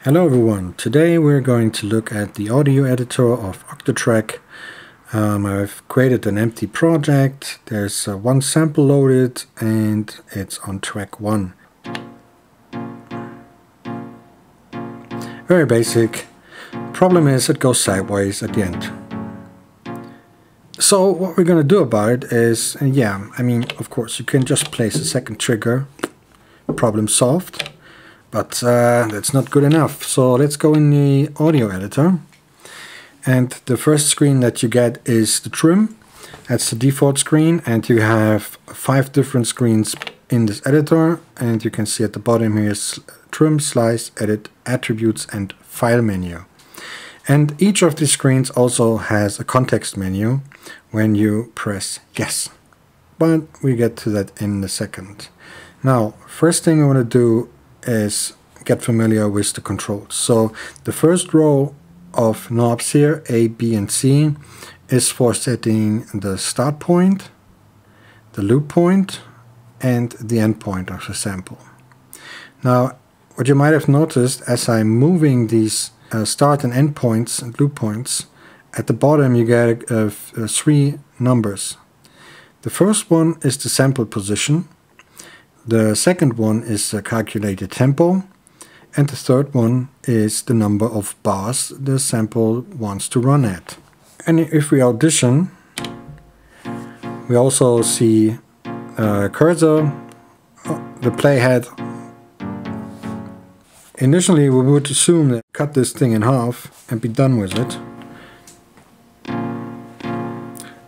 Hello everyone, today we're going to look at the audio editor of Octrack. I've created an empty project, there's one sample loaded and it's on track 1. Very basic. Problem is it goes sideways at the end. So what we're going to do about it is, of course you can just place a second trigger, problem solved. But that's not good enough. So let's go in the audio editor. And the first screen that you get is the trim. That's the default screen. And you have 5 different screens in this editor. And you can see at the bottom here is trim, slice, edit, attributes, and file menu. And each of these screens also has a context menu when you press yes. But we get to that in a second. Now, first thing I want to do is get familiar with the controls. So the first row of knobs here, A, B and C, is for setting the start point, the loop point and the end point of the sample. Now what you might have noticed as I'm moving these start and end points and loop points, at the bottom you get 3 numbers. The first one is the sample position. The second one is the calculated tempo, and the third one is the number of bars the sample wants to run at. And if we audition, we also see a cursor, the playhead. Initially we would assume that cut this thing in half and be done with it.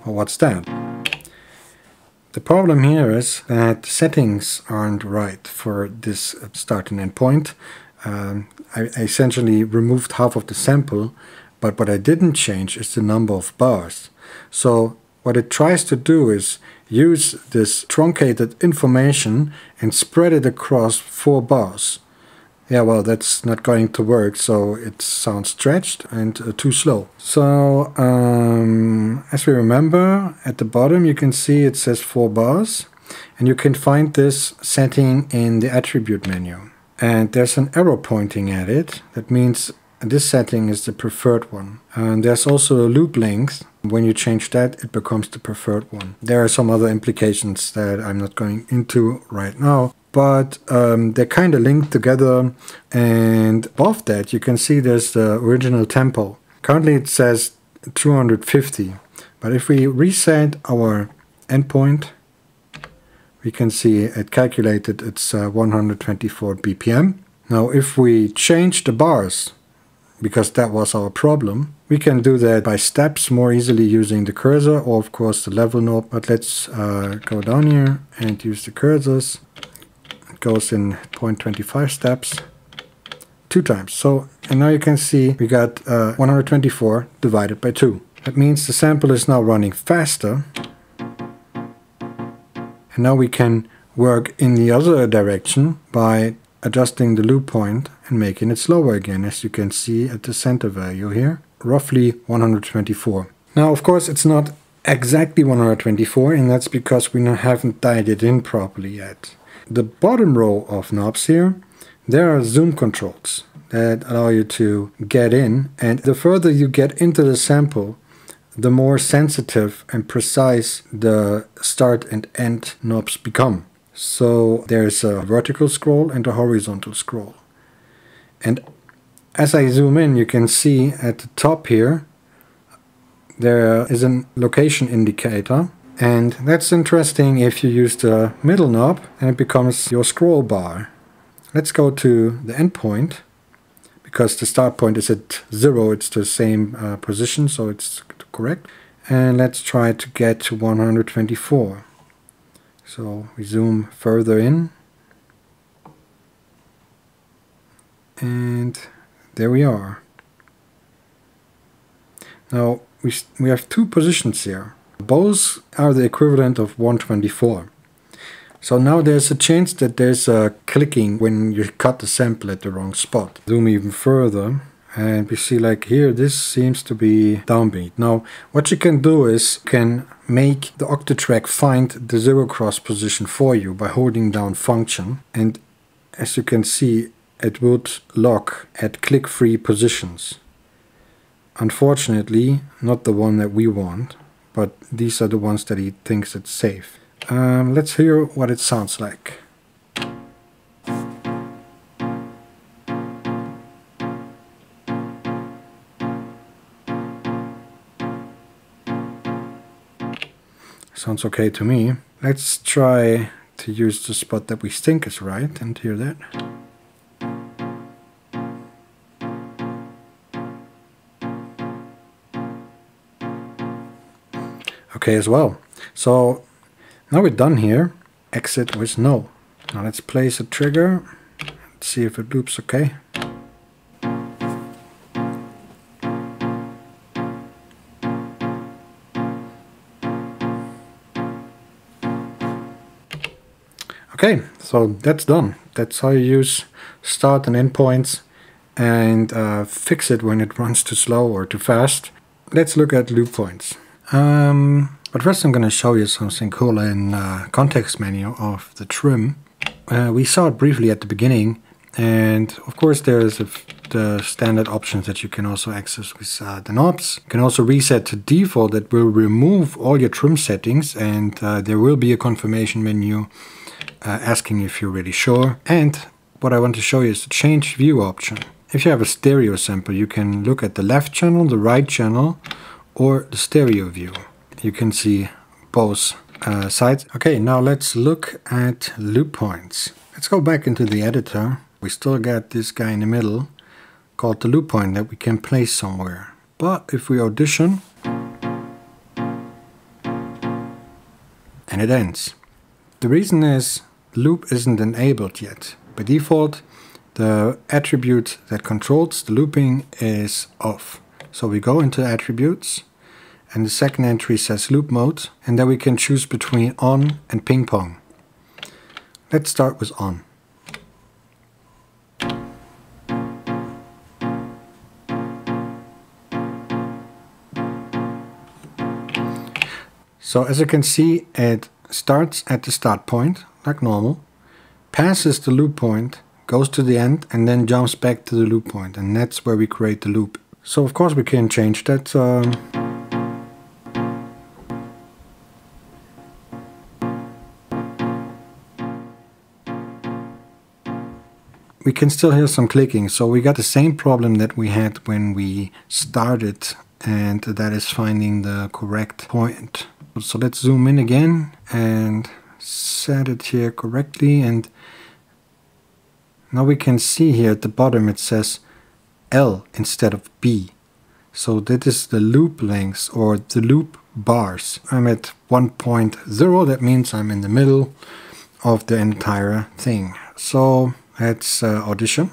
Well, what's that? The problem here is that settings aren't right for this start and end point. I essentially removed half of the sample, but what I didn't change is the number of bars. So what it tries to do is use this truncated information and spread it across 4 bars. Yeah, well, that's not going to work, so it sounds stretched and too slow. So, as we remember, at the bottom you can see it says 4 bars, and you can find this setting in the attribute menu. And there's an arrow pointing at it. That means this setting is the preferred one. And there's also a loop length. When you change that, it becomes the preferred one. There are some other implications that I'm not going into right now. But they're kind of linked together, and above that you can see there's the original tempo. Currently it says 250, but if we reset our endpoint, we can see it calculated it's 124 BPM. Now if we change the bars, because that was our problem, we can do that by steps more easily using the cursor or of course the level knob. But let's go down here and use the cursors. Goes in 0.25 steps 2 times. So, and now you can see we got 124 divided by 2. That means the sample is now running faster. And now we can work in the other direction by adjusting the loop point and making it slower again, as you can see at the center value here, roughly 124. Now of course it's not exactly 124, and that's because we haven't dialed it in properly yet. The bottom row of knobs here, there are zoom controls that allow you to get in, and the further you get into the sample, the more sensitive and precise the start and end knobs become. So there's a vertical scroll and a horizontal scroll. And as I zoom in, you can see at the top here, there is a location indicator. And that's interesting if you use the middle knob and it becomes your scroll bar. Let's go to the end point, because the start point is at 0, it's the same position, so it's correct. And let's try to get to 124. So we zoom further in. And there we are. Now we have 2 positions here. Both are the equivalent of 124. So now there's a chance that there's a clicking when you cut the sample at the wrong spot. Zoom even further and we see like here this seems to be downbeat. Now what you can do is you can make the Octatrack find the 0 cross position for you by holding down function, and as you can see it would lock at click-free positions. Unfortunately, not the one that we want, but these are the ones that he thinks it's safe. Let's hear what it sounds like. Sounds okay to me. Let's try to use the spot that we think is right and hear that. Okay as well. So now we're done here. Exit with no. Now let's place a trigger. Let's see if it loops okay. Okay, so that's done. That's how you use start and end points and fix it when it runs too slow or too fast. Let's look at loop points. But first I'm going to show you something cool in context menu of the trim. We saw it briefly at the beginning, and of course there's the standard options that you can also access with the knobs. You can also reset to default. That will remove all your trim settings, and there will be a confirmation menu asking if you're really sure. And what I want to show you is the change view option. If you have a stereo sample, you can look at the left channel, the right channel, or the stereo view. You can see both sides. Okay, now let's look at loop points. Let's go back into the editor. We still got this guy in the middle called the loop point that we can place somewhere. But if we audition, and it ends. The reason is the loop isn't enabled yet. By default, the attribute that controls the looping is off. So we go into attributes, and the second entry says loop mode, and then we can choose between on and ping pong. Let's start with on. So as you can see, it starts at the start point, like normal, passes the loop point, goes to the end, and then jumps back to the loop point, and that's where we create the loop. So of course we can change that. We can still hear some clicking, so we got the same problem that we had when we started, and that is finding the correct point. So let's zoom in again and set it here correctly, and now we can see here at the bottom it says L instead of B. So that is the loop length or the loop bars. I'm at 1.0, that means I'm in the middle of the entire thing. So let's audition.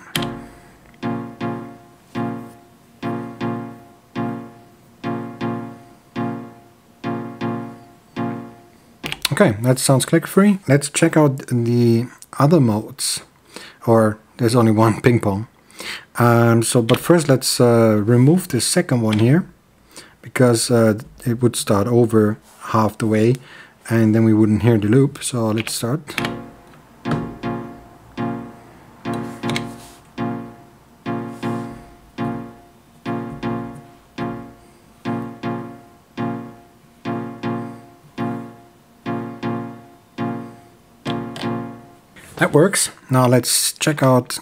Okay, that sounds click-free. Let's check out the other modes, or there's only one ping pong. But first let's remove the second one here, because it would start over half the way and then we wouldn't hear the loop. So let's start. That works. Now let's check out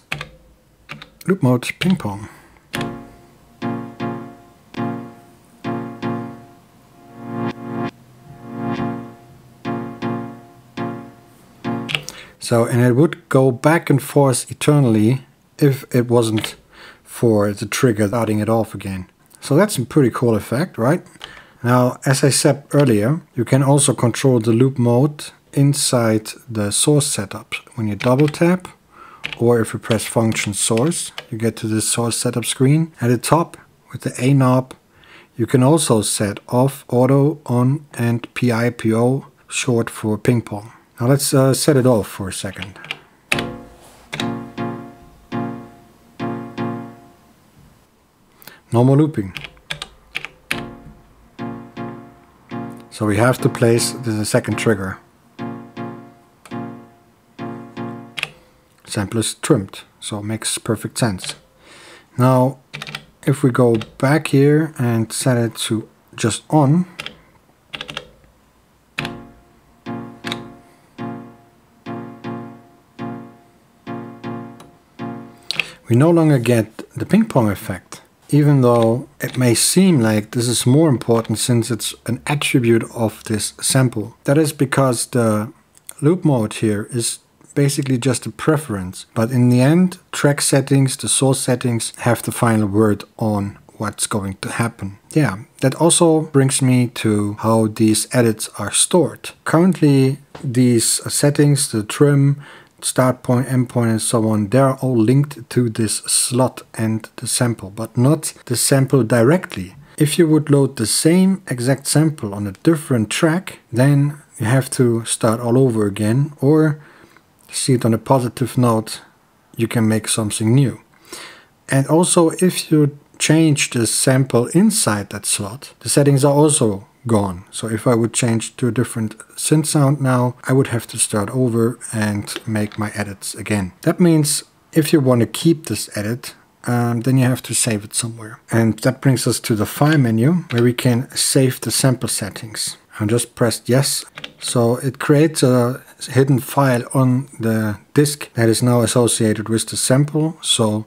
loop mode ping pong. So, and it would go back and forth eternally if it wasn't for the trigger starting it off again. So that's a pretty cool effect, right? Now, as I said earlier, you can also control the loop mode inside the source setup. When you double tap, or if you press function source, you get to this source setup screen. At the top with the A knob, you can also set off, auto, on, and PIPO, short for ping pong. Now let's set it off for a second. No more looping. So we have to place the second trigger. sample is trimmed. So it makes perfect sense. Now, if we go back here and set it to just on, we no longer get the ping pong effect, even though it may seem like this is more important since it's an attribute of this sample. That is because the loop mode here is basically just a preference, but in the end, track settings, the source settings have the final word on what's going to happen. Yeah, that also brings me to how these edits are stored. Currently, these settings, the trim, start point, end point, and so on, they're all linked to this slot and the sample, but not the sample directly. If you would load the same exact sample on a different track, then you have to start all over again, or see it on a positive note, you can make something new. And also, if you change the sample inside that slot, the settings are also gone. So if I would change to a different synth sound now, I would have to start over and make my edits again. That means if you want to keep this edit, then you have to save it somewhere. And that brings us to the file menu, where we can save the sample settings. I just pressed yes. So it creates a hidden file on the disk that is now associated with the sample. So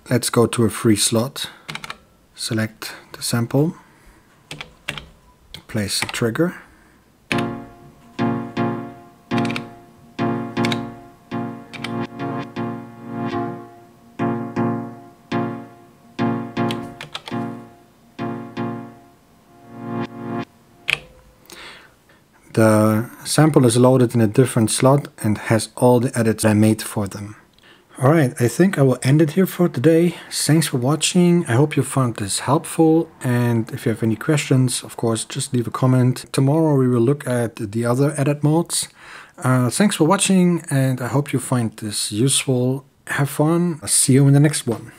let's go to a free slot, select the sample, place a trigger. The sample is loaded in a different slot and has all the edits I made for them. Alright, I think I will end it here for today. Thanks for watching. I hope you found this helpful, and if you have any questions, of course, just leave a comment. Tomorrow we will look at the other edit modes. Thanks for watching, and I hope you find this useful. Have fun. I'll see you in the next one.